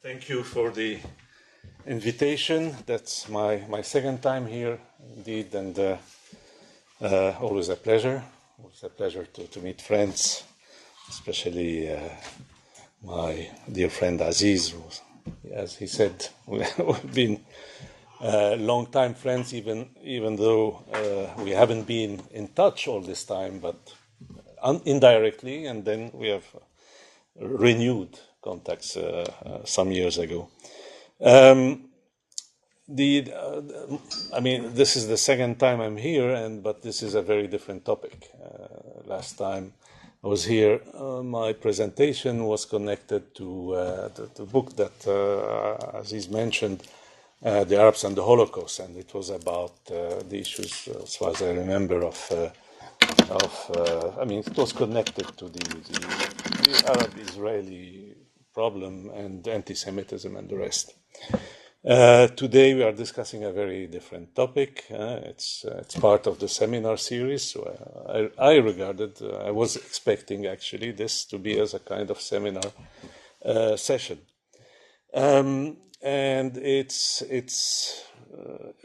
Thank you for the invitation. That's my second time here, indeed, and always a pleasure. Always a pleasure to meet friends, especially my dear friend Aziz, who, as he said, we've been long-time friends, even though we haven't been in touch all this time, but indirectly, and then we have renewed contacts some years ago. I mean, this is the second time I'm here, but this is a very different topic. Last time I was here, my presentation was connected to the book that Aziz mentioned, The Arabs and the Holocaust, and it was about the issues, as far as I remember, I mean, it was connected to the Arab-Israeli problem and anti-Semitism and the rest. Today we are discussing a very different topic. It's part of the seminar series. So I was expecting actually this to be as a kind of seminar session, and it's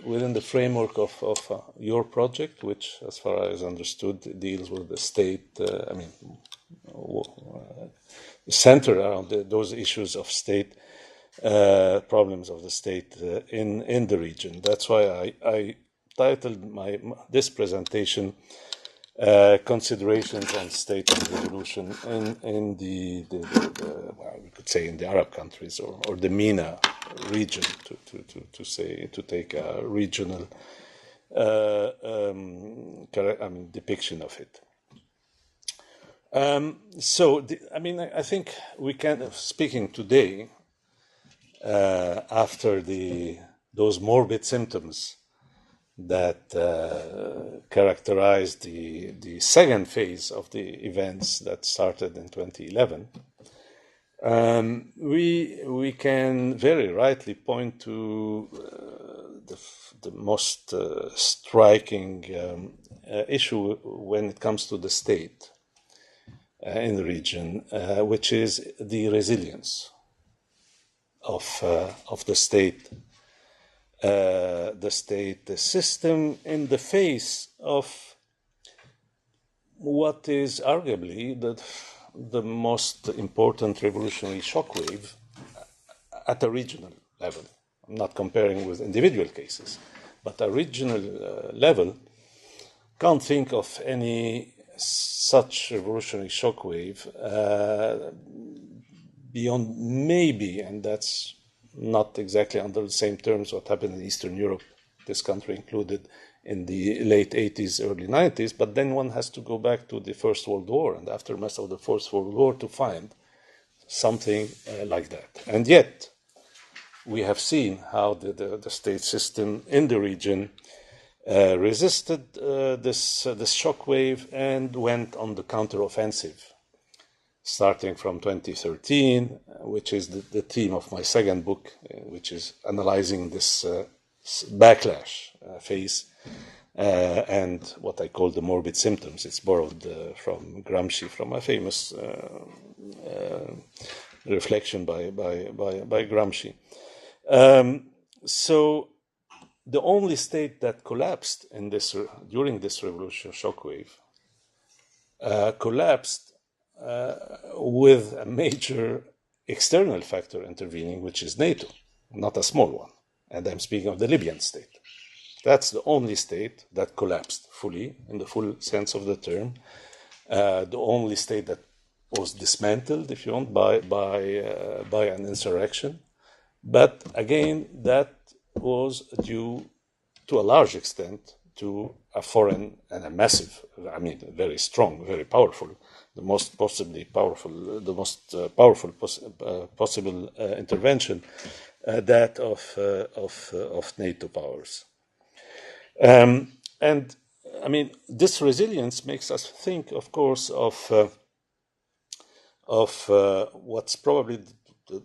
within the framework of your project, which, as far as understood, deals with the state. Centered around those issues of state, problems of the state in the region. That's why I titled this presentation "Considerations on State and Revolution in the well, we could say in the Arab countries or the MENA region to take a regional depiction of it." I think we can, speaking today, after those morbid symptoms that characterized the second phase of the events that started in 2011, we can very rightly point to the most striking issue when it comes to the state in the region, which is the resilience of the state system in the face of what is arguably the most important revolutionary shockwave at a regional level. I'm not comparing with individual cases, but at a regional level, can't think of any such revolutionary shockwave beyond maybe, and that's not exactly under the same terms what happened in Eastern Europe, this country included, in the late 80s, early 90s, but then one has to go back to the First World War and the aftermath of the First World War to find something like that. And yet, we have seen how the state system in the region resisted this shockwave and went on the counteroffensive, starting from 2013, which is the theme of my second book, which is analyzing this backlash phase and what I call the morbid symptoms. It's borrowed from Gramsci, from a famous reflection by Gramsci. So the only state that collapsed during this revolution shockwave collapsed with a major external factor intervening, which is NATO, not a small one. And I'm speaking of the Libyan state. That's the only state that collapsed fully, in the full sense of the term. The only state that was dismantled, if you want, by an insurrection. But again, that was due to a large extent to a foreign and a massive, very strong, very powerful, the most powerful possible intervention, that of NATO powers. And this resilience makes us think, of course, of what's probably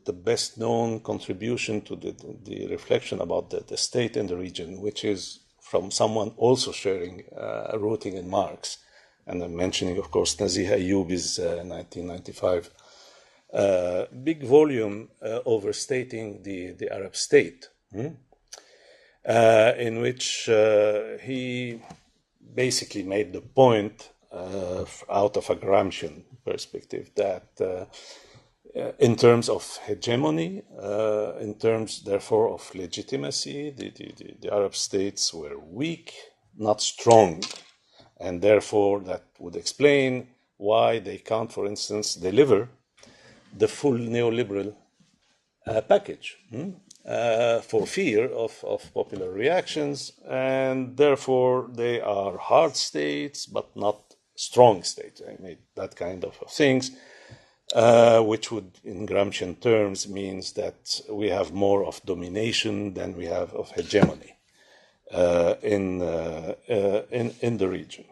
the best known contribution to the reflection about the state in the region, which is from someone also sharing rooting in Marx. And I'm mentioning, of course, Nazih Ayyubi's 1995 big volume overstating the Arab state, in which he basically made the point out of a Gramscian perspective that in terms of hegemony, in terms therefore of legitimacy, the Arab states were weak, not strong, and therefore that would explain why they can't, for instance, deliver the full neoliberal package for fear of popular reactions, and therefore they are hard states but not strong states. I made that kind of things, which would, in Gramscian terms, means that we have more of domination than we have of hegemony in the region.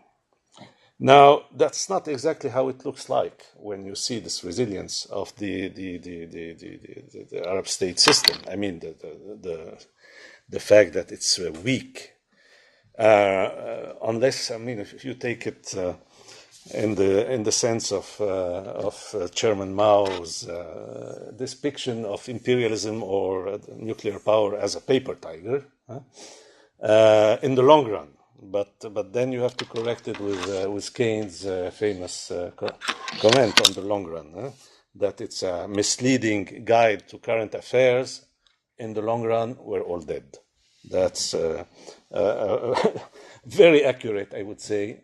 Now, that's not exactly how it looks like when you see this resilience of the Arab state system. I mean, the fact that it's weak, unless, I mean, if you take it in the sense of Chairman Mao's depiction of imperialism or nuclear power as a paper tiger, in the long run. But then you have to correct it with Keynes' famous comment on the long run, that it's a misleading guide to current affairs. In the long run, we're all dead. That's very accurate, I would say,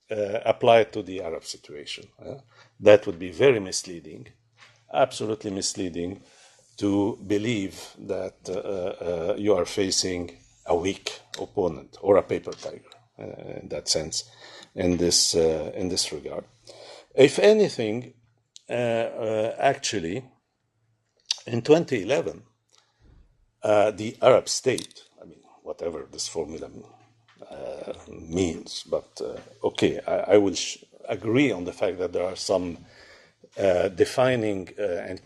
applied to the Arab situation. That would be very misleading, absolutely misleading, to believe that you are facing a weak opponent or a paper tiger in that sense, in this regard. If anything, actually, in 2011, the Arab state, I mean, whatever this formula means, but okay, I will agree on the fact that there are some defining and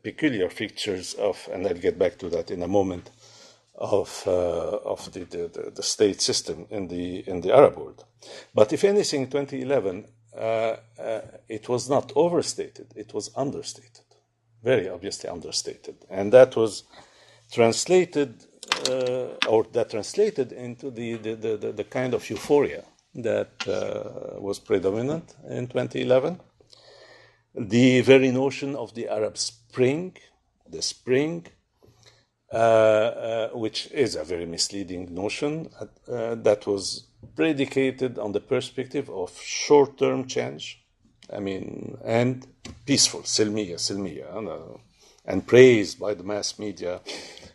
peculiar features of, and I'll get back to that in a moment, of the state system in the Arab world. But if anything, in 2011, it was not overstated; it was understated, very obviously understated, and that was translated into the kind of euphoria that was predominant in 2011. The very notion of the Arab Spring, the Spring, which is a very misleading notion, that was predicated on the perspective of short-term change, I mean, and peaceful, silmiya, and praised by the mass media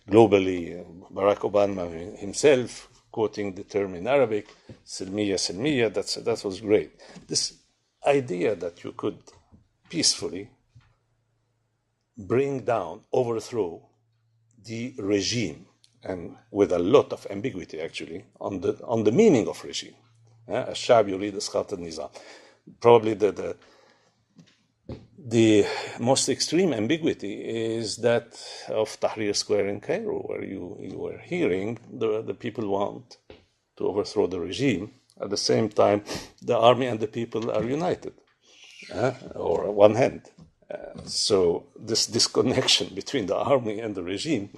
globally. Barack Obama himself, quoting the term in Arabic, silmiya, that was great. This idea that you could peacefully bring down, overthrow the regime, and with a lot of ambiguity actually on the meaning of regime. الشعب يريد إسقاط النظام. Probably the most extreme ambiguity is that of Tahrir Square in Cairo, where you were hearing the people want to overthrow the regime. At the same time, the army and the people are united, or one hand. So this disconnection between the army and the regime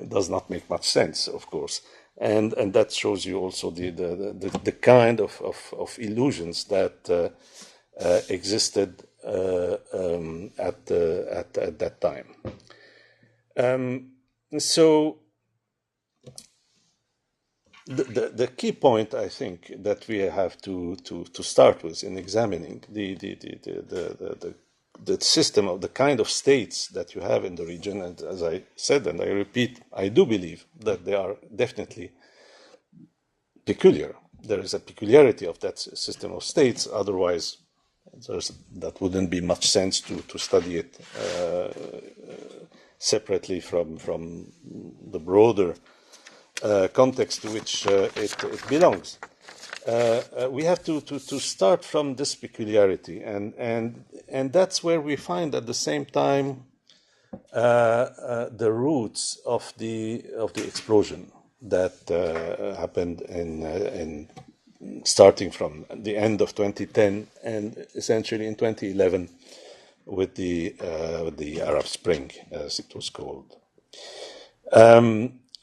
does not make much sense, of course, and that shows you also the kind of illusions that existed at that time. So the key point, I think, that we have to start with in examining the system of the kind of states that you have in the region, and as I said, and I repeat, I do believe that they are definitely peculiar. There is a peculiarity of that system of states, otherwise that wouldn't be much sense to study it separately from the broader context to which it belongs. We have to start from this peculiarity, and that's where we find at the same time the roots of the explosion that happened in starting from the end of 2010 and essentially in 2011 with the Arab Spring, as it was called.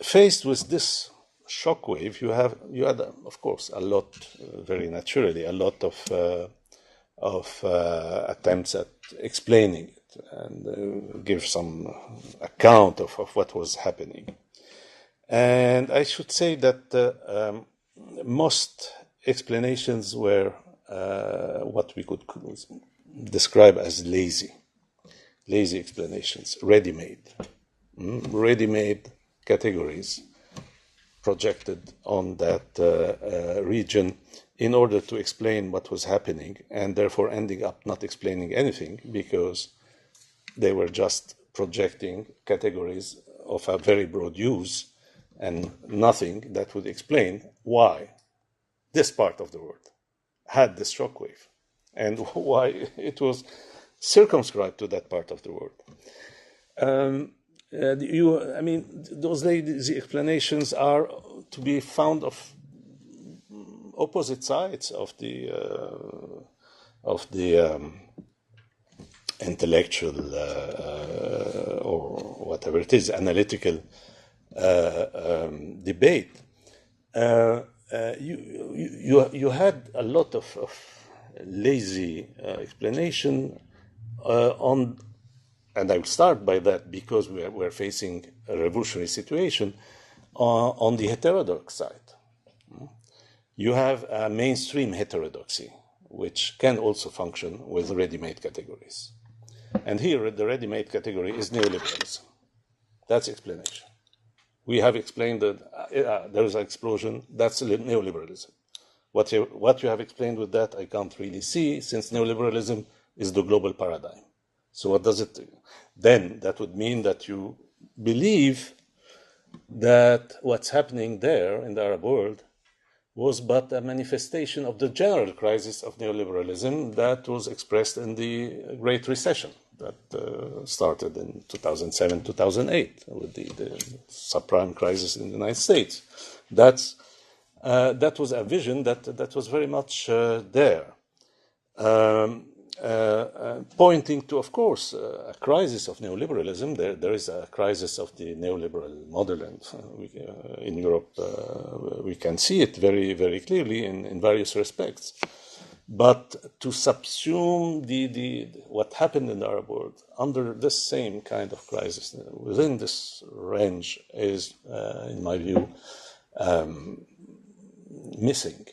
Faced with this shockwave, you had, of course, a lot, very naturally, a lot of attempts at explaining it and give some account of what was happening. And I should say that most explanations were what we could describe as lazy explanations, ready-made categories projected on that region in order to explain what was happening, and therefore ending up not explaining anything because they were just projecting categories of a very broad use and nothing that would explain why this part of the world had this shockwave and why it was circumscribed to that part of the world. Those lazy explanations are to be found of opposite sides of the intellectual or whatever it is, analytical debate. You had a lot of lazy explanation on, and I will start by that because we're facing a revolutionary situation on the heterodox side. You have a mainstream heterodoxy, which can also function with ready-made categories. And here, the ready-made category is neoliberalism. That's explanation. We have explained that there is an explosion. That's neoliberalism. What you have explained with that, I can't really see, since neoliberalism is the global paradigm. So what does it do? Then that would mean that you believe that what's happening there in the Arab world was but a manifestation of the general crisis of neoliberalism that was expressed in the Great Recession that started in 2007, 2008 with the subprime crisis in the United States. That was a vision that was very much there. Pointing to, of course, a crisis of neoliberalism. There is a crisis of the neoliberal model, and in Europe we can see it very, very clearly in various respects. But to subsume what happened in the Arab world under this same kind of crisis within this range is, in my view, missing.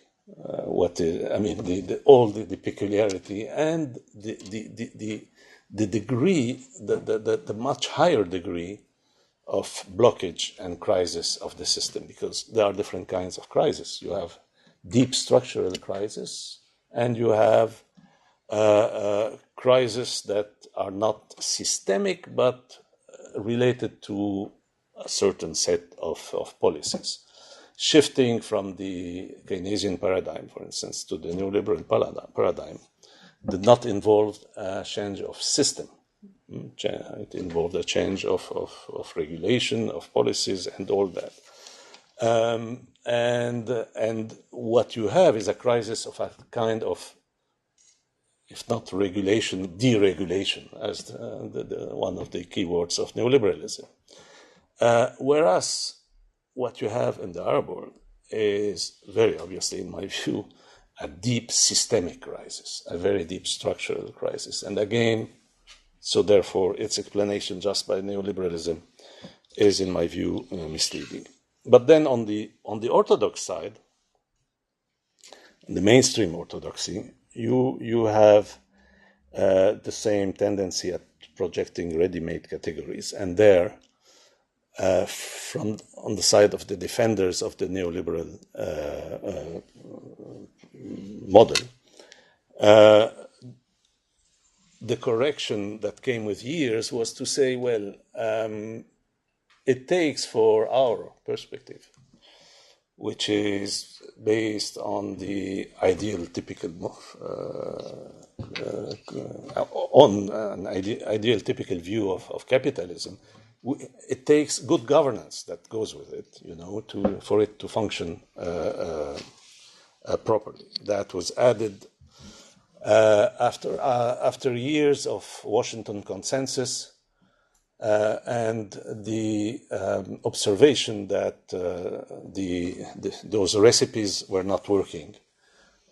All the peculiarity and the degree, the much higher degree of blockage and crisis of the system, because there are different kinds of crisis. You have deep structural crisis, and you have crises that are not systemic but related to a certain set of policies. Shifting from the Keynesian paradigm, for instance, to the neoliberal paradigm did not involve a change of system. It involved a change of regulation, of policies, and all that. And what you have is a crisis of a kind of, if not regulation, deregulation, as one of the key words of neoliberalism. Whereas what you have in the Arab world is very obviously, in my view, a deep systemic crisis, a very deep structural crisis. And again, so therefore, its explanation just by neoliberalism is, in my view, misleading. But then on the orthodox side, the mainstream orthodoxy, you have the same tendency at projecting ready-made categories, and there, on the side of the defenders of the neoliberal model, the correction that came with years was to say, well, it takes, for our perspective, which is based on the ideal typical typical view of capitalism. It takes good governance that goes with it, for it to function properly. That was added After years of Washington consensus and the observation that those recipes were not working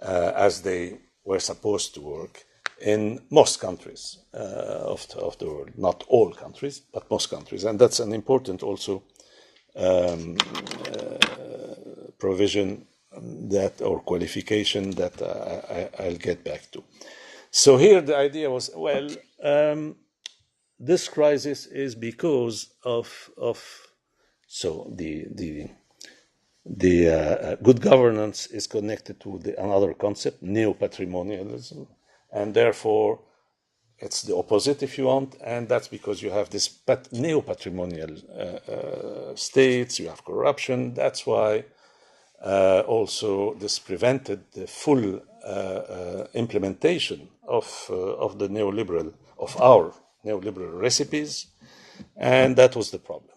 as they were supposed to work in most countries of the world, not all countries, but most countries, and that's an important also provision that or qualification that I'll get back to. So here the idea was, well, this crisis is because of so the good governance is connected to another concept, neo-patrimonialism, and therefore it's the opposite if you want, and that's because you have this neo-patrimonial states, you have corruption. That's why also this prevented the full implementation of the neoliberal, of our neoliberal recipes, and that was the problem.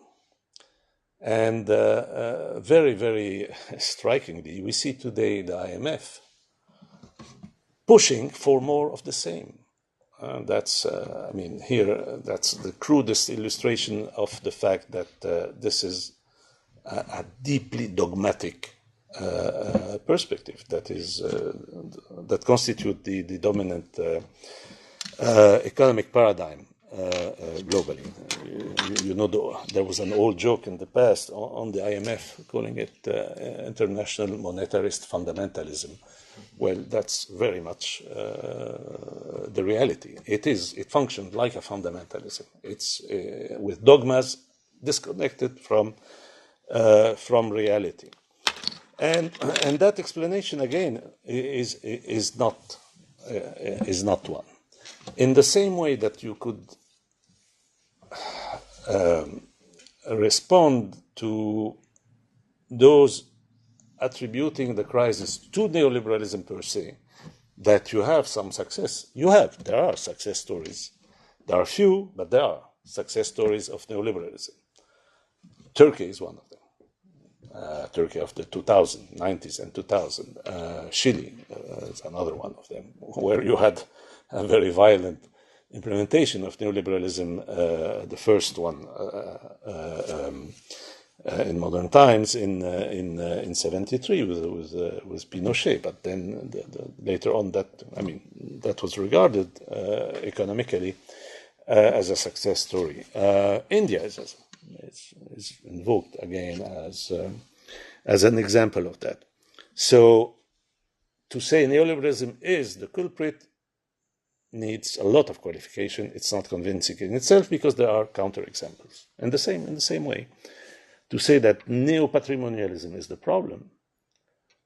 And very, very strikingly, we see today the IMF pushing for more of the same. That's the crudest illustration of the fact that this is a deeply dogmatic perspective that constitute the dominant economic paradigm globally. There was an old joke in the past on the IMF calling it international monetarist fundamentalism. Well, that's very much the reality. It functions like a fundamentalism. It's with dogmas disconnected from reality, and that explanation again is not one. In the same way that you could respond to those attributing the crisis to neoliberalism per se, that you have some success. There are success stories. There are few, but there are success stories of neoliberalism. Turkey is one of them. Turkey of the 90s and 2000. Chile is another one of them, where you had a very violent implementation of neoliberalism, the first one in modern times in 73 with Pinochet, but then later on that was regarded economically as a success story. India is invoked again as an example of that. So to say neoliberalism is the culprit needs a lot of qualification. It's not convincing in itself because there are counterexamples. In the same way, to say that neo-patrimonialism is the problem,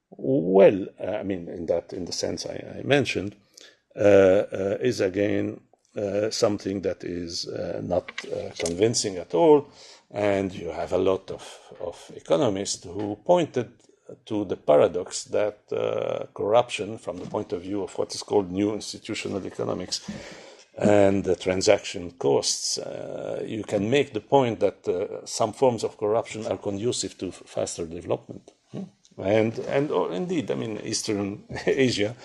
well, in the sense I mentioned, is again something that is not convincing at all. And you have a lot of economists who pointed to the paradox that corruption, from the point of view of what is called new institutional economics and the transaction costs, you can make the point that some forms of corruption are conducive to faster development. And indeed, Eastern Asia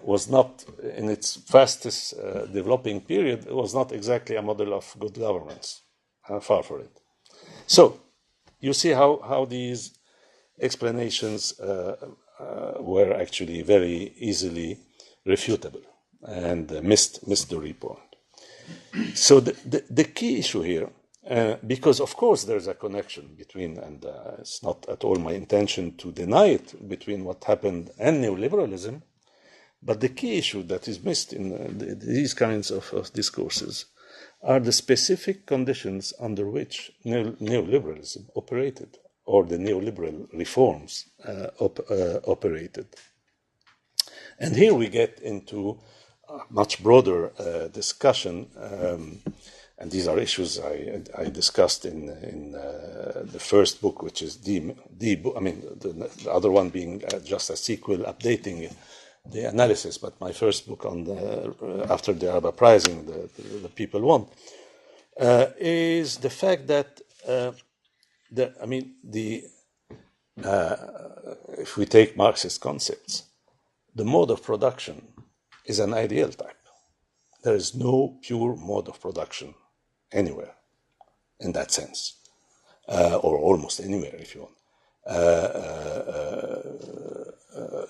was not in its fastest developing period. It was not exactly a model of good governance. Far from it. So you see how these explanations were actually very easily refutable and missed the real point. So the key issue here, because of course there's a connection between, and it's not at all my intention to deny it, between what happened and neoliberalism, but the key issue that is missed in these kinds of discourses are the specific conditions under which neoliberalism operated, or the neoliberal reforms operated. And here we get into a much broader discussion, and these are issues I discussed in the first book, which is the other one being just a sequel updating the analysis, but my first book on after the Arab uprising, the people want, is the fact that if we take Marxist concepts, the mode of production is an ideal type. There is no pure mode of production anywhere in that sense, or almost anywhere if you want.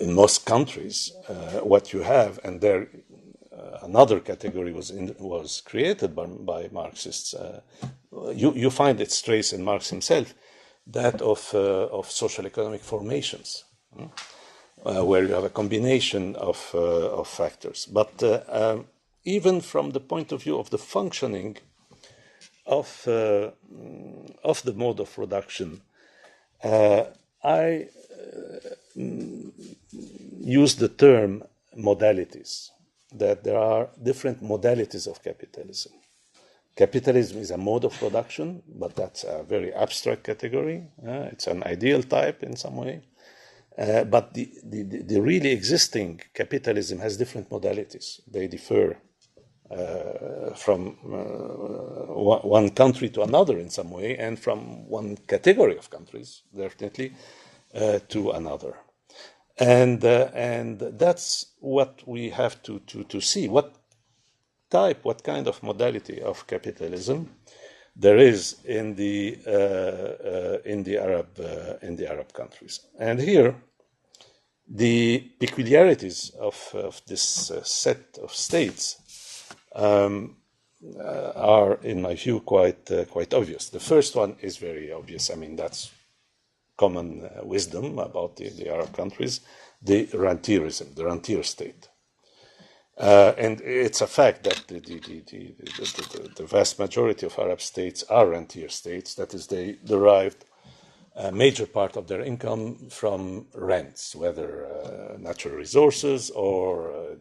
In most countries, what you have, and there another category was created by Marxists. You find its trace in Marx himself, that of social economic formations, where you have a combination of factors. But even from the point of view of the functioning of the mode of production, I use the term modalities, that there are different modalities of capitalism. Capitalism is a mode of production, but that's a very abstract category. It's an ideal type in some way. But the really existing capitalism has different modalities. They differ from one country to another in some way, and from one category of countries, definitely, to another. And that's what we have to see. What kind of modality of capitalism there is in the Arab countries. And here, the peculiarities of this set of states are, in my view, quite obvious. The first one is very obvious. I mean, that's common wisdom about the Arab countries, the Rentierism, the Rentier state. And it's a fact that the vast majority of Arab states are rentier states. That is, they derived a major part of their income from rents, whether natural resources or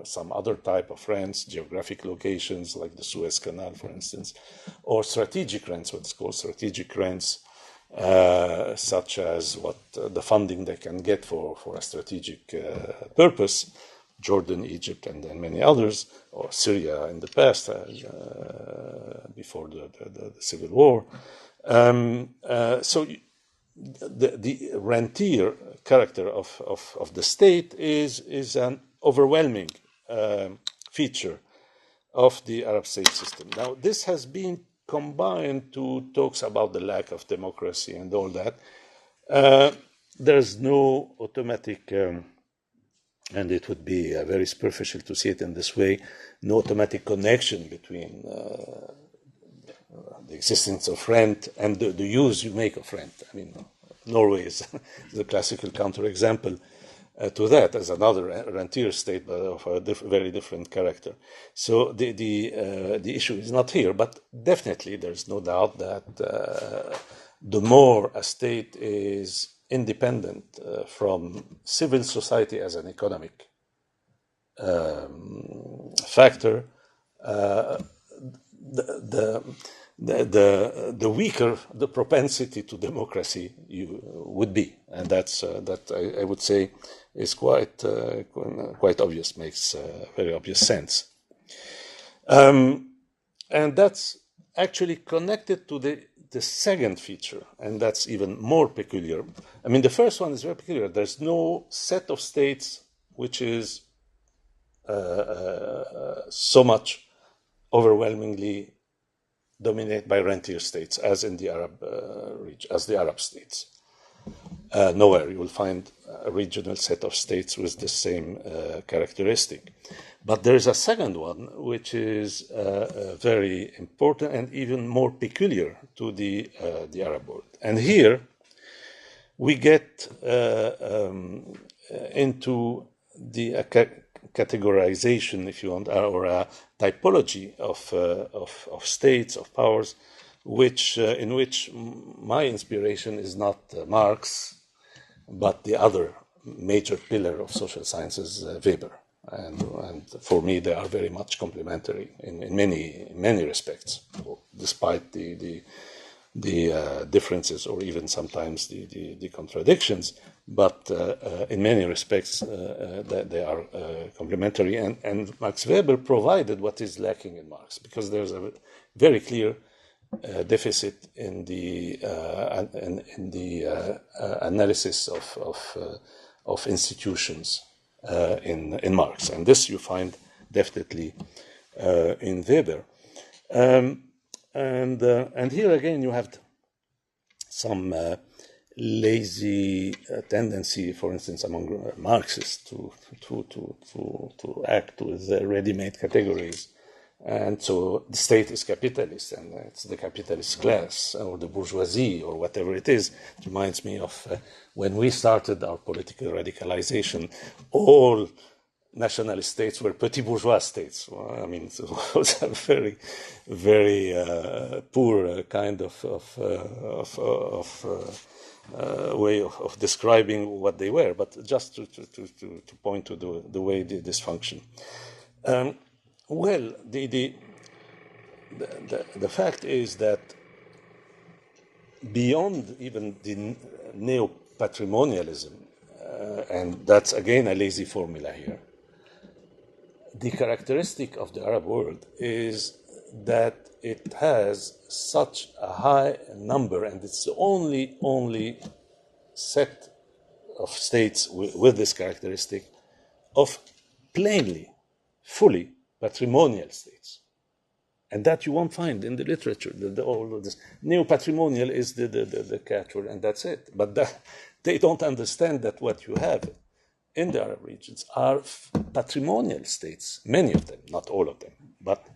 some other type of rents, geographic locations like the Suez Canal, for instance, or strategic rents, what's called strategic rents, such as the funding they can get for a strategic purpose. Jordan, Egypt, and then many others, or Syria in the past, before the civil war. So the rentier character of the state is an overwhelming feature of the Arab state system. Now, this has been combined to talks about the lack of democracy and all that. There's no automatic... and it would be very superficial to see it in this way, no automatic connection between the existence of rent and the use you make of rent. I mean, Norway is the classical counterexample to that, as another rentier state, but of a very different character. So the issue is not here, but definitely there's no doubt that the more a state is independent from civil society as an economic factor, the weaker the propensity to democracy would be, and that I would say is quite obvious, makes very obvious sense, and that's actually connected to the second feature, and that's even more peculiar. I mean, the first one is very peculiar. There's no set of states which is so much overwhelmingly dominated by rentier states as in the Arab region, as the Arab states. Nowhere you will find a regional set of states with the same characteristic. But there is a second one, which is very important and even more peculiar to the Arab world. And here we get into the categorization, if you want, or a typology of states, of powers, in which my inspiration is not Marx, but the other major pillar of social sciences, Weber. And for me, they are very much complementary in many respects, despite the differences or even sometimes the contradictions. But in many respects, they are complementary. And Max Weber provided what is lacking in Marx, because there's a very clear deficit in the analysis of institutions in Marx. And this you find definitely in Weber. And here again you have some lazy tendency, for instance, among Marxists to act with ready-made categories. And so the state is capitalist, and it's the capitalist class or the bourgeoisie or whatever it is. It reminds me of when we started our political radicalization, all nationalist states were petit bourgeois states. Well, I mean, it was a very, very poor kind of way of describing what they were, but just to point to the way this function. Well, the fact is that beyond even the neo-patrimonialism, and that's again a lazy formula here, the characteristic of the Arab world is that it has such a high number, and it's the only set of states with this characteristic of plainly, fully patrimonial states. And that you won't find in the literature. All of this neo-patrimonial is the catchword, and that's it. But they don't understand that what you have in the Arab regions are patrimonial states, many of them, not all of them, but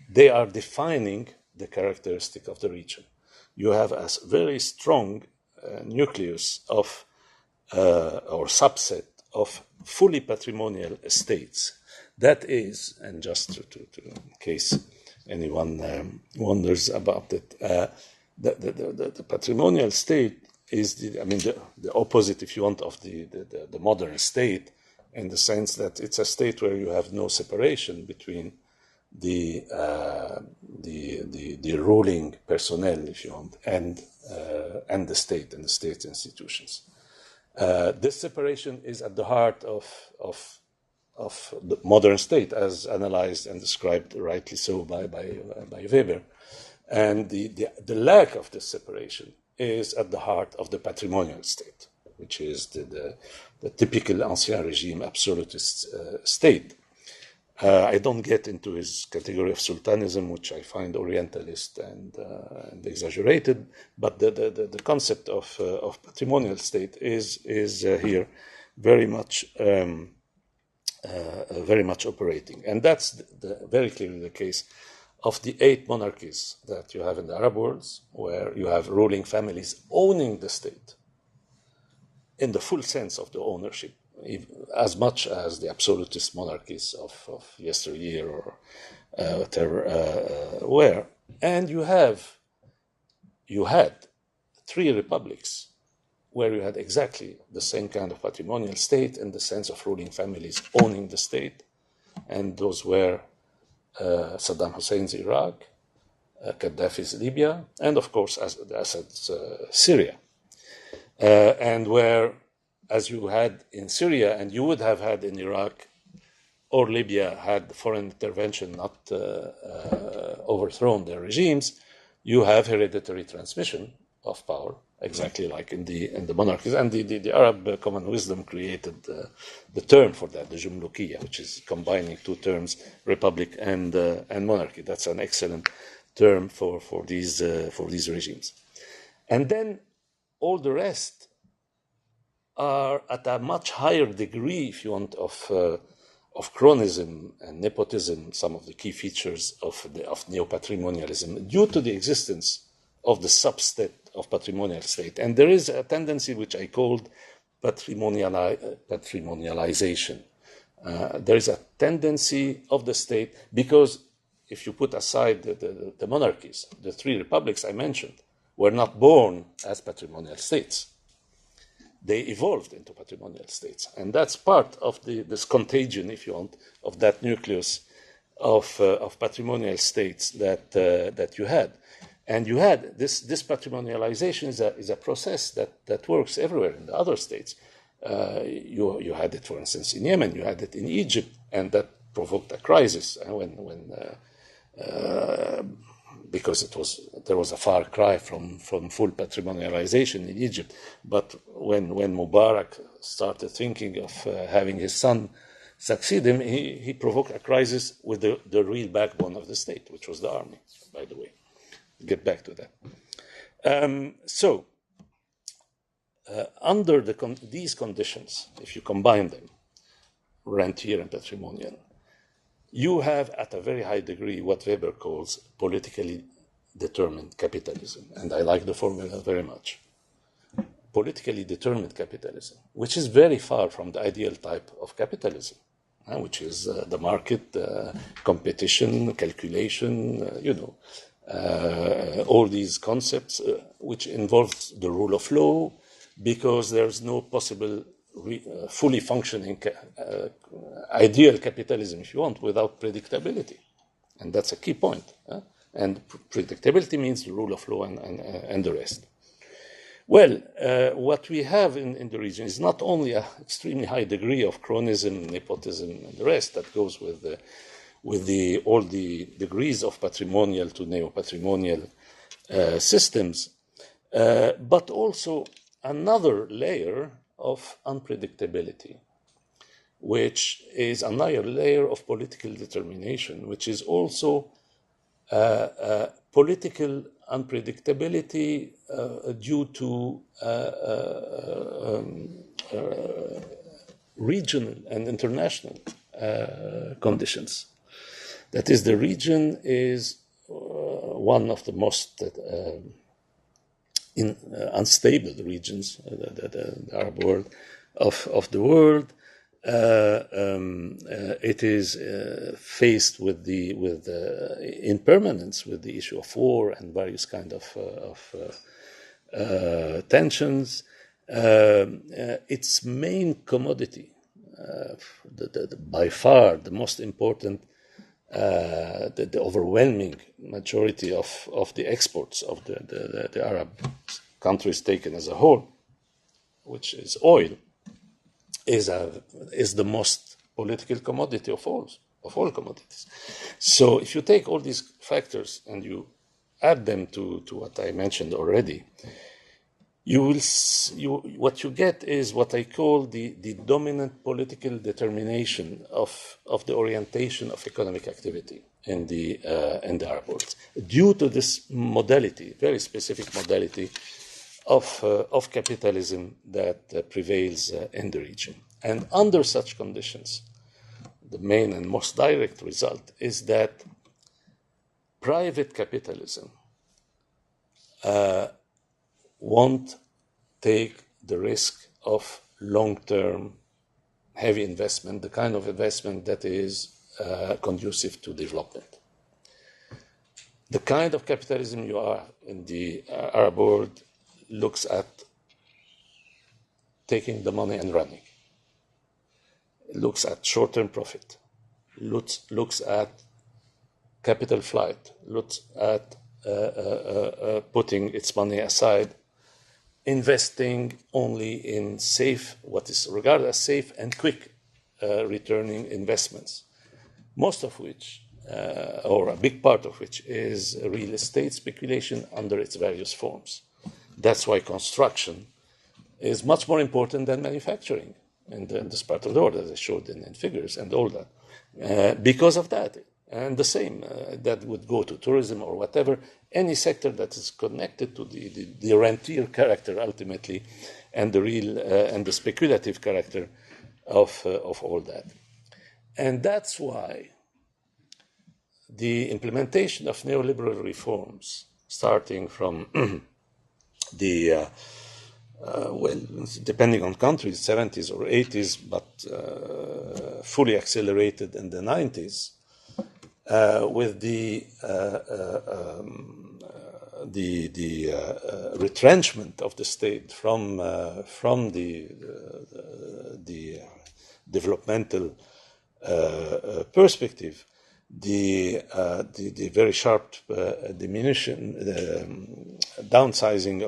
they are defining the characteristic of the region. You have a very strong nucleus of or subset of fully patrimonial states. That is, and just in case anyone wonders about it, the patrimonial state is the opposite, if you want, of the modern state, in the sense that it's a state where you have no separation between the ruling personnel, if you want, and the state and the state's institutions. This separation is at the heart of the modern state, as analyzed and described rightly so by Weber. And the lack of this separation is at the heart of the patrimonial state, which is the typical Ancien Regime absolutist state. I don't get into his category of sultanism, which I find orientalist and exaggerated, but the concept of patrimonial state is here very much operating, and that's very clearly the case of the 8 monarchies that you have in the Arab world, where you have ruling families owning the state in the full sense of the ownership, as much as the absolutist monarchies of yesteryear or whatever were. And you had 3 republics where you had exactly the same kind of patrimonial state in the sense of ruling families owning the state, and those were Saddam Hussein's Iraq, Gaddafi's Libya, and of course Assad's Syria. And where, as you had in Syria and you would have had in Iraq or Libya had foreign intervention not overthrown their regimes, you have hereditary transmission of power, exactly like in the monarchies. And the Arab common wisdom created the term for that, the Jumlukiya, which is combining 2 terms, republic and monarchy. That's an excellent term for these regimes. And then all the rest are at a much higher degree, if you want, of chronism and nepotism, some of the key features of neo-patrimonialism, due to the existence of the subset of patrimonial state. And there is a tendency which I called patrimonialization. There is a tendency of the state, because if you put aside the monarchies, the 3 republics I mentioned were not born as patrimonial states. They evolved into patrimonial states. And that's part of this contagion, if you want, of that nucleus of patrimonial states that you had. And you had this patrimonialization is a process that works everywhere in the other states. You had it, for instance, in Yemen. You had it in Egypt, and that provoked a crisis when because there was a far cry from full patrimonialization in Egypt. But when Mubarak started thinking of having his son succeed him, he provoked a crisis with the real backbone of the state, which was the army, by the way. Get back to that. Under these conditions, if you combine them, rentier and patrimonial, you have at a very high degree what Weber calls politically determined capitalism. And I like the formula very much. Politically determined capitalism, which is very far from the ideal type of capitalism, which is the market, competition, calculation, all these concepts, which involves the rule of law, because there's no possible fully functioning ideal capitalism, if you want, without predictability. And that's a key point. And predictability means the rule of law and the rest. Well, what we have in the region is not only an extremely high degree of cronism, nepotism, and the rest that goes with all the degrees of patrimonial to neo-patrimonial systems, but also another layer of unpredictability, which is another layer of political determination, which is also political unpredictability due to regional and international conditions. That is, the region is one of the most unstable regions, the Arab world, of the world. It is faced with impermanence, with the issue of war and various kind of tensions. Its main commodity, by far the most important, the overwhelming majority of the exports of the Arab countries taken as a whole, which is oil, is the most political commodity of all commodities. So if you take all these factors and you add them to what I mentioned already, what you get is what I call the dominant political determination of the orientation of economic activity in the Arab world, due to this modality, very specific modality of capitalism that prevails in the region. And under such conditions, the main and most direct result is that private capitalism won't take the risk of long-term heavy investment, the kind of investment that is conducive to development. The kind of capitalism you are in the Arab world looks at taking the money and running. It looks at short-term profit, looks at capital flight, looks at putting its money aside, investing only in safe, what is regarded as safe and quick returning investments, most of which, or a big part of which, is real estate speculation under its various forms. That's why construction is much more important than manufacturing in this part of the world, as I showed in figures and all that. Because of that. And the same, that would go to tourism or whatever, any sector that is connected to the rentier character ultimately, and the real and the speculative character of all that. And that's why the implementation of neoliberal reforms, starting from depending on countries, 70s or 80s, but fully accelerated in the 90s, with the retrenchment of the state from the developmental perspective, the very sharp downsizing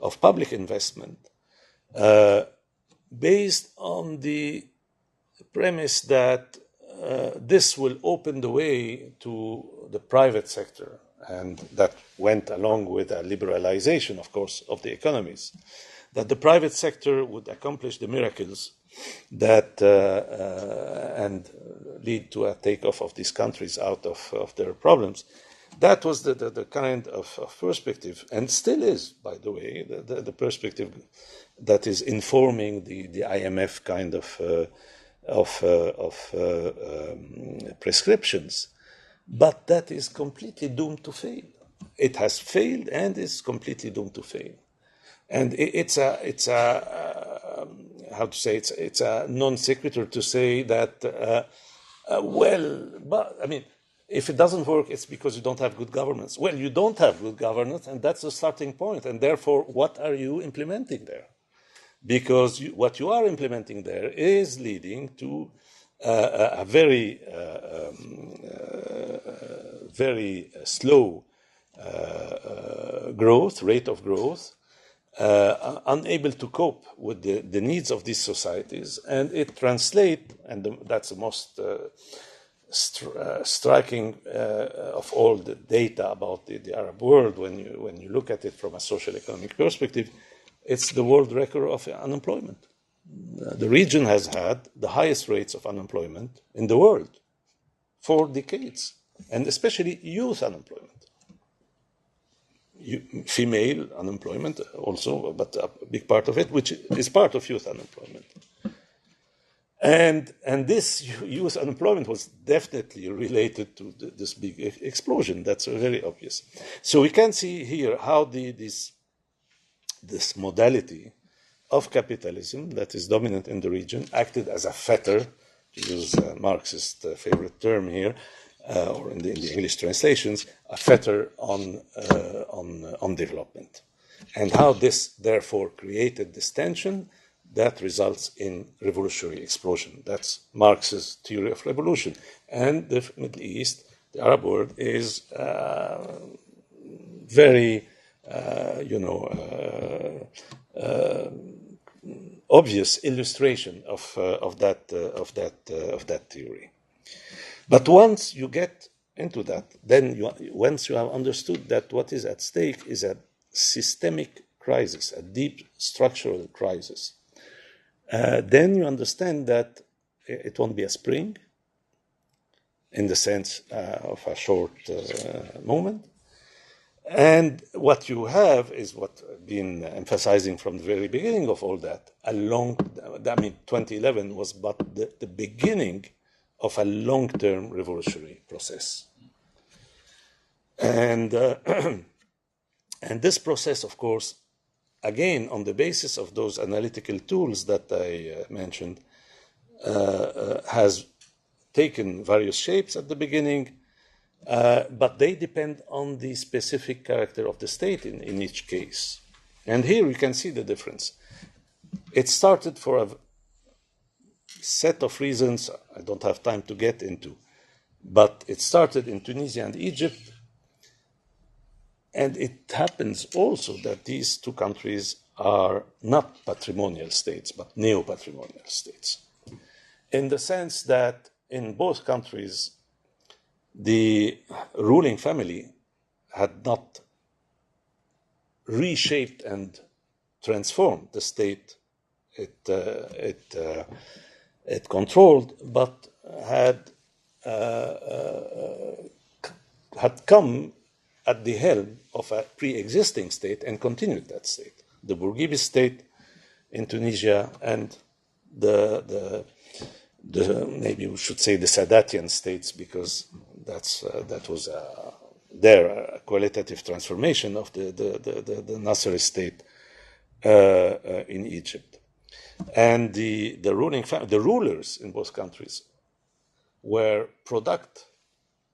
of public investment, based on the premise that this will open the way to the private sector and that went along with a liberalization, of course, of the economies, that the private sector would accomplish the miracles that and lead to a takeoff of these countries out of their problems. That was the kind of perspective, and still is, by the way, the perspective that is informing the IMF kind of prescriptions. But that is completely doomed to fail. It has failed and is completely doomed to fail. And it's a non sequitur to say that if it doesn't work, it's because you don't have good governance. Well, you don't have good governance, and that's the starting point. And therefore, what are you implementing there? Because what you are implementing there is leading to a very slow rate of growth, unable to cope with the needs of these societies, and it translates, and that's the most striking of all the data about the Arab world when you look at it from a social economic perspective. It's the world record of unemployment. The region has had the highest rates of unemployment in the world for decades, and especially youth unemployment. Female unemployment also, but a big part of it, which is part of youth unemployment. And this youth unemployment was definitely related to this big explosion. That's very obvious. So we can see here how this modality of capitalism that is dominant in the region acted as a fetter, to use a Marxist favorite term here, or in the English translations, a fetter on development. And how this therefore created this tension that results in revolutionary explosion. That's Marx's theory of revolution. And the Middle East, the Arab world, is very obvious illustration of that theory. But once you get into that, then once you have understood that what is at stake is a systemic crisis, a deep structural crisis, then you understand that it won't be a spring in the sense of a short moment. And what you have is what I've been emphasizing from the very beginning of all that. 2011 was but the beginning of a long-term revolutionary process. And this process, of course, again, on the basis of those analytical tools that I mentioned, has taken various shapes at the beginning, but they depend on the specific character of the state in each case. And here you can see the difference. It started for a set of reasons I don't have time to get into, but it started in Tunisia and Egypt. And it happens also that these two countries are not patrimonial states, but neo-patrimonial states, in the sense that in both countries, the ruling family had not reshaped and transformed the state it controlled, but had come at the helm of a pre-existing state and continued that state. The Bourguiba state in Tunisia and the maybe we should say the Sadatian states, because that was a qualitative transformation of the Nasserist state in Egypt. And the rulers in both countries were product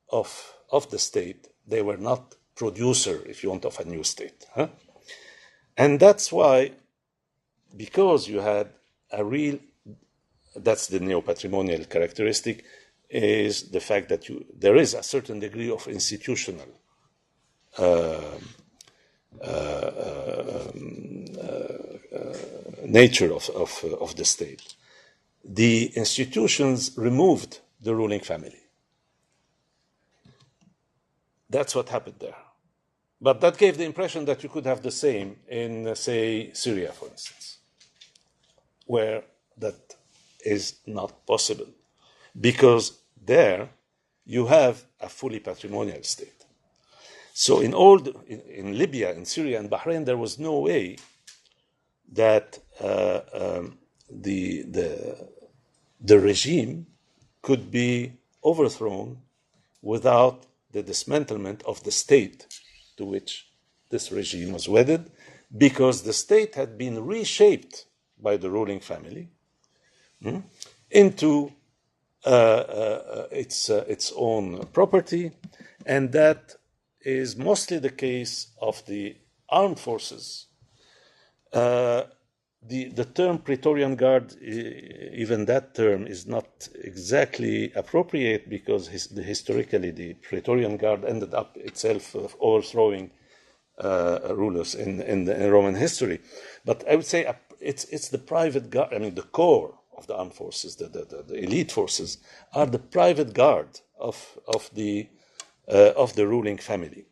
of the state. They were not producer, if you want, of a new state. And that's why, because you had that's the neo-patrimonial characteristic, is the fact that there is a certain degree of institutional nature of the state. The institutions removed the ruling family. That's what happened there. But that gave the impression that you could have the same in, say, Syria, for instance, where that is not possible. Because there you have a fully patrimonial state. So in Libya, in Syria, and Bahrain, there was no way that the regime could be overthrown without the dismantlement of the state to which this regime was wedded, because the state had been reshaped by the ruling family into its own property, and that is mostly the case of the armed forces. The term Praetorian Guard, even that term is not exactly appropriate, because historically the Praetorian Guard ended up itself overthrowing rulers in Roman history. But I would say it's the private guard. I mean, the core of the armed forces, the elite forces, are the private guard of the ruling family.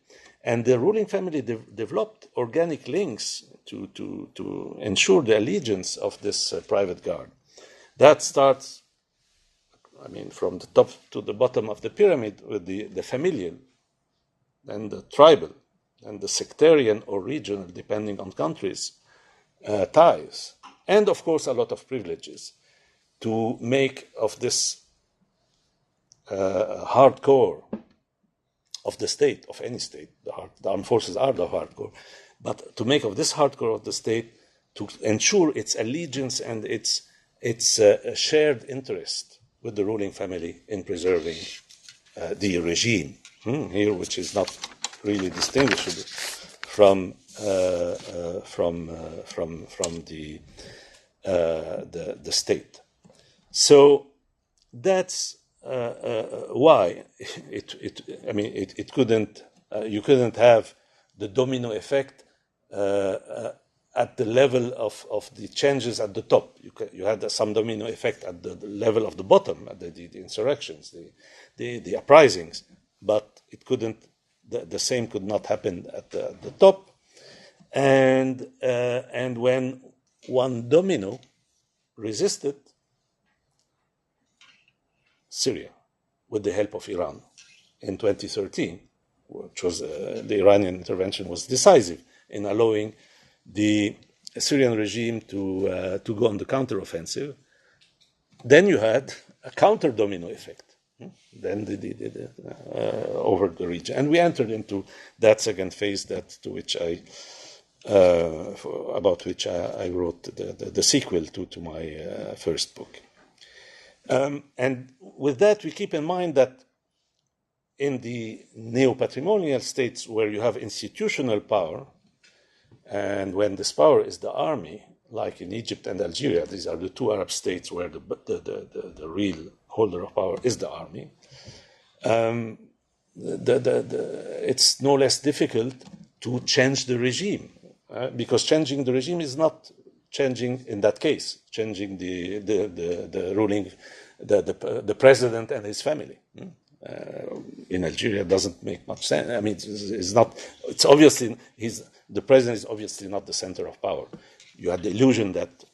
And the ruling family developed organic links to ensure the allegiance of this private guard. That starts, I mean, from the top to the bottom of the pyramid with the familial and the tribal and the sectarian or regional, depending on countries, ties. And of course, a lot of privileges to make of this hardcore of the state, of any state. The armed forces are the hardcore. But to make of this hardcore of the state, to ensure its allegiance and its shared interest with the ruling family in preserving the regime here, which is not really distinguishable from the state. So that's why it couldn't. You couldn't have the domino effect at the level of the changes at the top. You had some domino effect at the level of the bottom, at the insurrections, the uprisings, but it couldn't. The same could not happen at the top. And when one domino resisted, Syria, with the help of Iran in 2013, which was the Iranian intervention was decisive in allowing the Syrian regime to go on the counteroffensive. Then you had a counter domino effect. Then over the region, and we entered into that second phase about which I wrote the sequel to my first book. And with that, we keep in mind that in the neo-patrimonial states where you have institutional power, and when this power is the army, like in Egypt and Algeria, these are the two Arab states where the real holder of power is the army, it's no less difficult to change the regime, because changing the regime is not changing, in that case, changing the ruling, the president and his family. In Algeria, it doesn't make much sense. I mean, it's obviously, the president is obviously not the center of power. You had the illusion that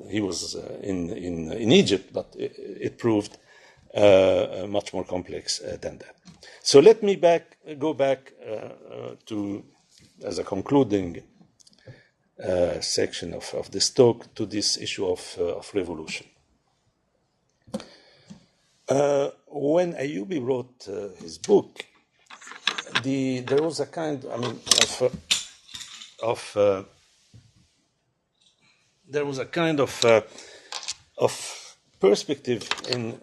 he was in Egypt, but it proved much more complex than that. So let me go back to, as a concluding section of this talk, to this issue of revolution. When Ayyubi wrote his book, there was a kind, there was a kind of perspective in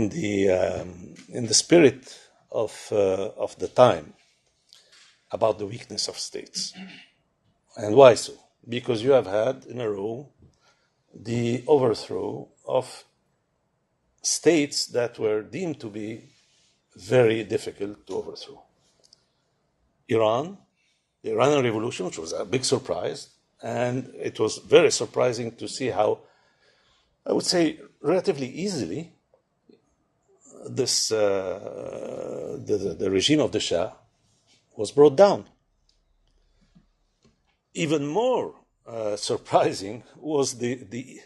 the spirit of the time about the weakness of states. And why so? Because you have had in a row the overthrow of states that were deemed to be very difficult to overthrow. Iran, the Iranian Revolution, which was a big surprise, and it was very surprising to see how, I would say, relatively easily, the regime of the Shah was brought down. Even more surprising was the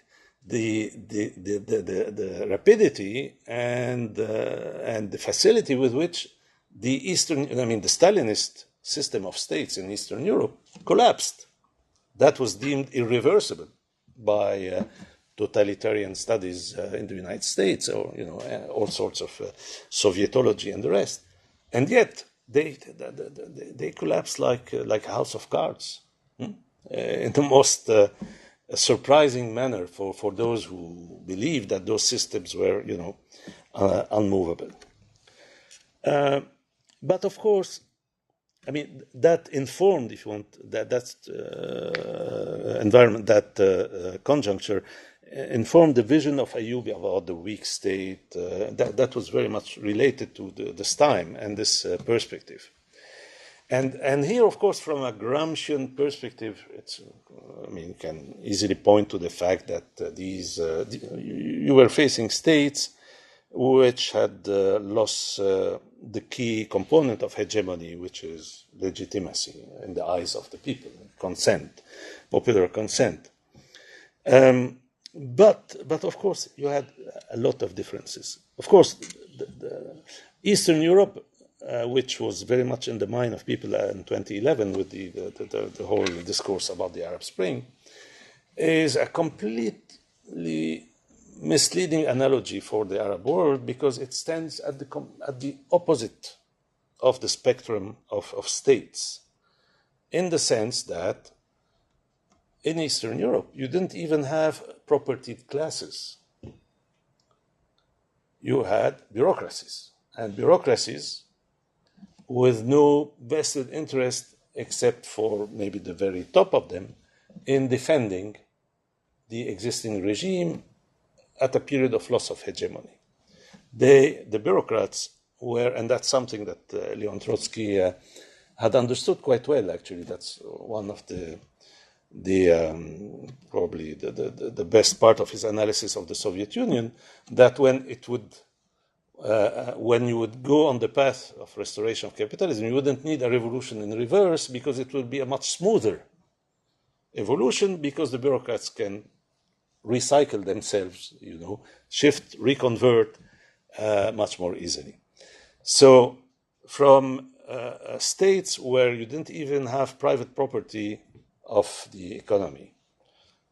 rapidity and the facility with which the Stalinist system of states in Eastern Europe collapsed. That was deemed irreversible by totalitarian studies in the United States, or all sorts of Sovietology and the rest, and yet they collapsed like a house of cards, in the most surprising manner for those who believe that those systems were unmovable. But of course, that informed, if you want, environment, that conjuncture informed the vision of Ayyubi about the weak state. That was very much related to this time and this perspective. And here, of course, from a Gramscian perspective, you can easily point to the fact that you were facing states which had lost the key component of hegemony, which is legitimacy in the eyes of the people, consent, popular consent. But of course, you had a lot of differences. Of course, the Eastern Europe, which was very much in the mind of people in 2011 with the whole discourse about the Arab Spring, is a completely misleading analogy for the Arab world, because it stands at the opposite of the spectrum of states, in the sense that in Eastern Europe, you didn't even have propertied classes. You had bureaucracies, and bureaucracies with no vested interest, except for maybe the very top of them, in defending the existing regime at a period of loss of hegemony. The bureaucrats were, and that's something that Leon Trotsky had understood quite well, actually. That's one of probably the best part of his analysis of the Soviet Union, that when you would go on the path of restoration of capitalism, you wouldn't need a revolution in reverse, because it would be a much smoother evolution, because the bureaucrats can recycle themselves, shift, reconvert much more easily. So from states where you didn't even have private property of the economy,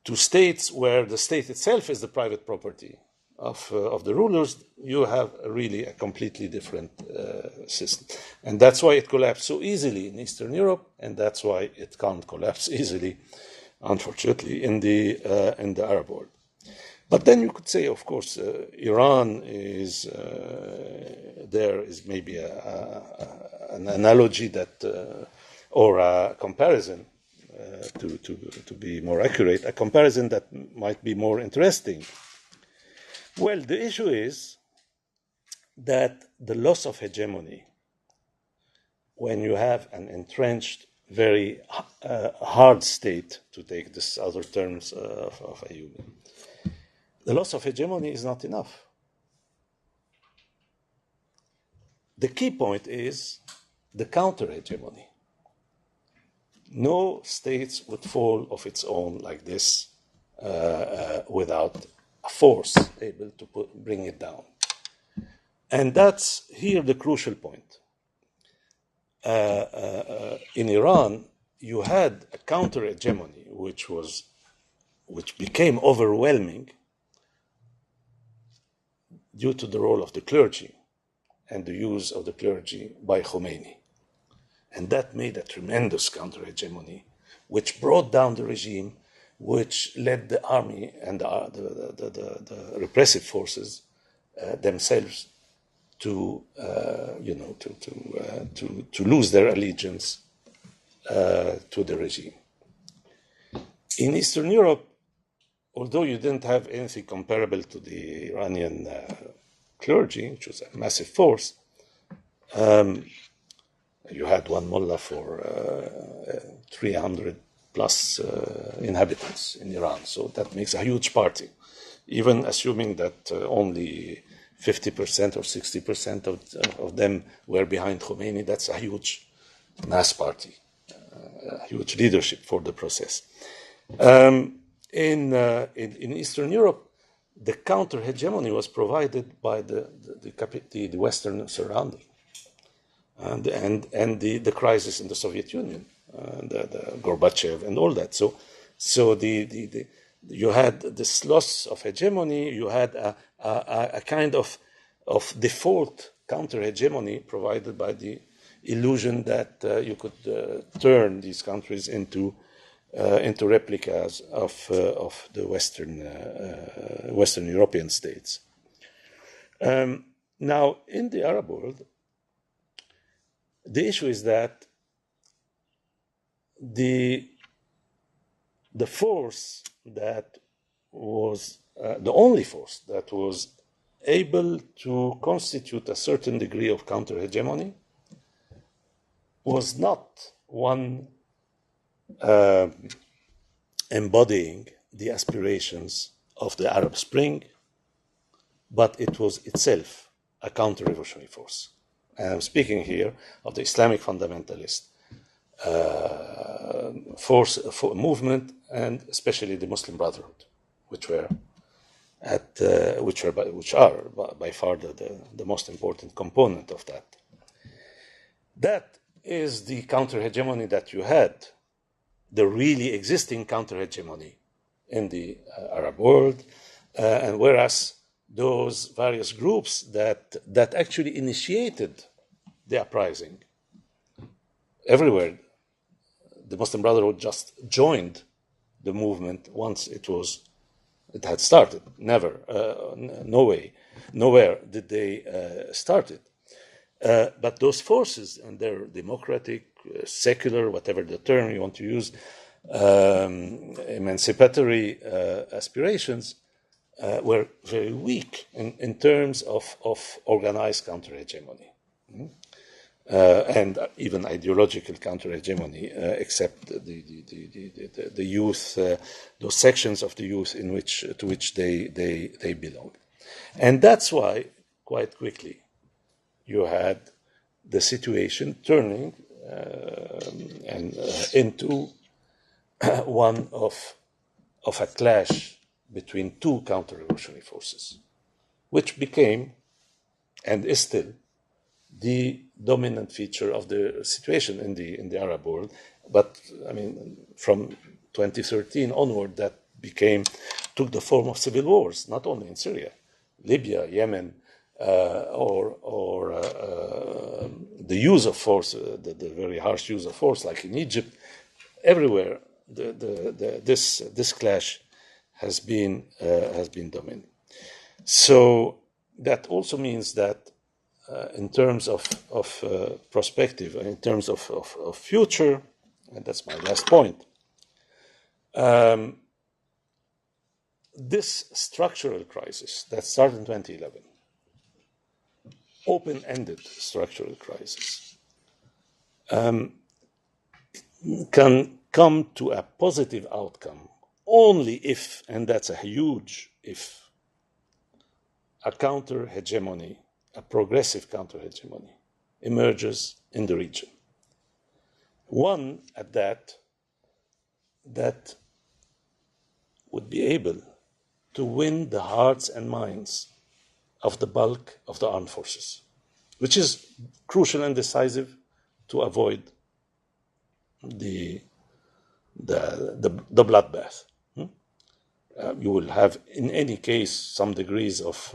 to states where the state itself is the private property of the rulers, you have really a completely different system. And that's why it collapsed so easily in Eastern Europe, and that's why it can't collapse easily, unfortunately, in the Arab world. But then you could say, of course, Iran is maybe an analogy that, or a comparison, to be more accurate, a comparison that might be more interesting. Well, the issue is that the loss of hegemony, when you have an entrenched, very hard state, to take this other terms of Ayyubi, the loss of hegemony is not enough. The key point is the counter-hegemony. No states would fall of its own like this without a force able to bring it down. And that's here the crucial point. In Iran, you had a counter-hegemony which became overwhelming due to the role of the clergy and the use of the clergy by Khomeini. And that made a tremendous counter-hegemony, which brought down the regime, which led the army and the repressive forces themselves to lose their allegiance to the regime. In Eastern Europe, although you didn't have anything comparable to the Iranian clergy, which was a massive force, you had one mullah for 300 plus inhabitants in Iran. So that makes a huge party, even assuming that only 50% or 60% of them were behind Khomeini. That's a huge mass party, a huge leadership for the process. In Eastern Europe, the counter-hegemony was provided by the Western surrounding and the crisis in the Soviet Union, the Gorbachev and all that. So you had this loss of hegemony. You had a kind of default counter-hegemony provided by the illusion that you could turn these countries into replicas of the Western European states. Now, in the Arab world, the issue is that the force that was the only force that was able to constitute a certain degree of counter-hegemony was not one embodying the aspirations of the Arab Spring, but it was itself a counter-revolutionary force. And I'm speaking here of the Islamic fundamentalist movement, and especially the Muslim Brotherhood, which are by far the most important component of that. That is the counter-hegemony that you had, the really existing counter-hegemony in the Arab world, and whereas those various groups that actually initiated the uprising everywhere, the Muslim Brotherhood just joined the movement once it had started. Nowhere did they start it. But those forces and their democratic, secular, whatever the term you want to use, emancipatory aspirations were very weak in terms of organized counter-hegemony. And even ideological counter-hegemony, except the youth, those sections of the youth to which they belong. And that's why, quite quickly, you had the situation turning into one of a clash between two counter-revolutionary forces, which became, and is still, the dominant feature of the situation in the Arab world. But I mean, from 2013 onward, that took the form of civil wars, not only in Syria, Libya, Yemen, or the use of force, the very harsh use of force, like in Egypt. Everywhere, this clash has been dominant. So that also means that in terms of perspective, in terms of future, and that's my last point, this structural crisis that started in 2011, open-ended structural crisis, can come to a positive outcome only if, and that's a huge if, a counter-hegemony, a progressive counter-hegemony, emerges in the region. One at that would be able to win the hearts and minds of the bulk of the armed forces, which is crucial and decisive to avoid the bloodbath. You will have, in any case, some degrees of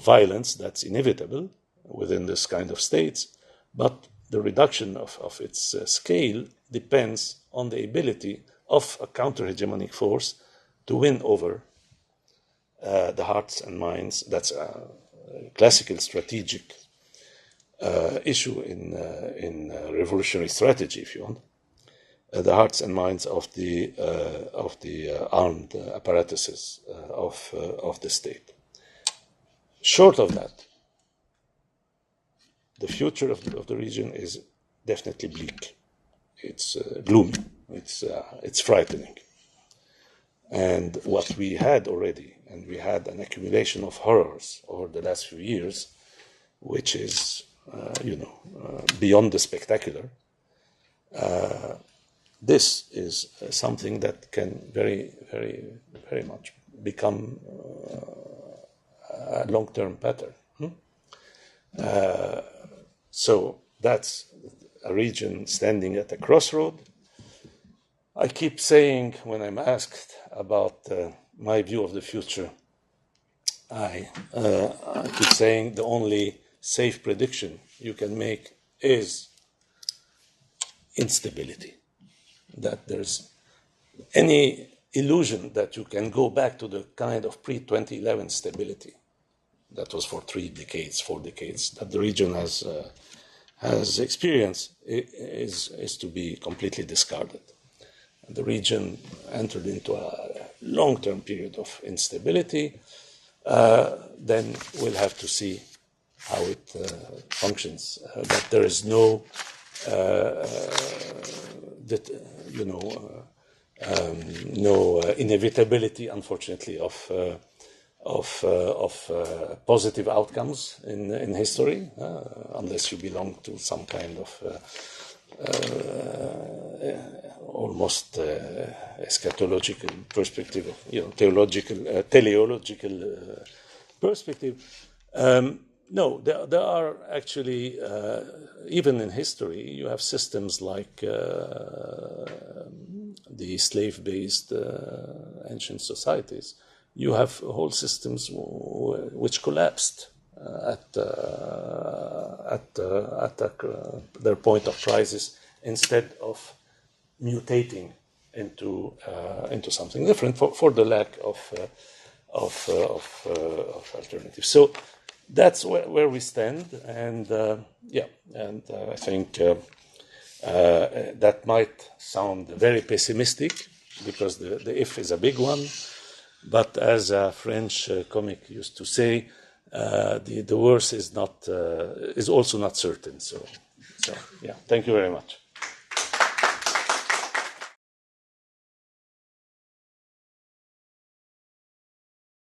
violence that's inevitable within this kind of states, but the reduction of its scale depends on the ability of a counter-hegemonic force to win over the hearts and minds. That's a classical strategic issue in revolutionary strategy, if you want. The hearts and minds of the armed apparatuses of the state. Short of that, the future of the region is definitely bleak. It's gloomy. It's frightening. And what we had already, and we had an accumulation of horrors over the last few years, which is, beyond the spectacular. This is something that can very, very, very much become a long-term pattern. So that's a region standing at a crossroad. I keep saying, when I'm asked about my view of the future, I keep saying the only safe prediction you can make is instability. That there's any illusion that you can go back to the kind of pre-2011 stability that was for 4 decades that the region has experienced is to be completely discarded. The region entered into a long-term period of instability. Then we'll have to see how it functions. But there is no, no inevitability, unfortunately, of positive outcomes in history, unless you belong to some kind of almost eschatological perspective, teleological perspective. No, there are actually, even in history, you have systems like the slave-based ancient societies. You have whole systems which collapsed at their point of crisis instead of mutating into something different for the lack of alternatives. So that's where we stand, and I think that might sound very pessimistic because the if is a big one, but as a French comic used to say, the worst is also not certain. So yeah, thank you very much.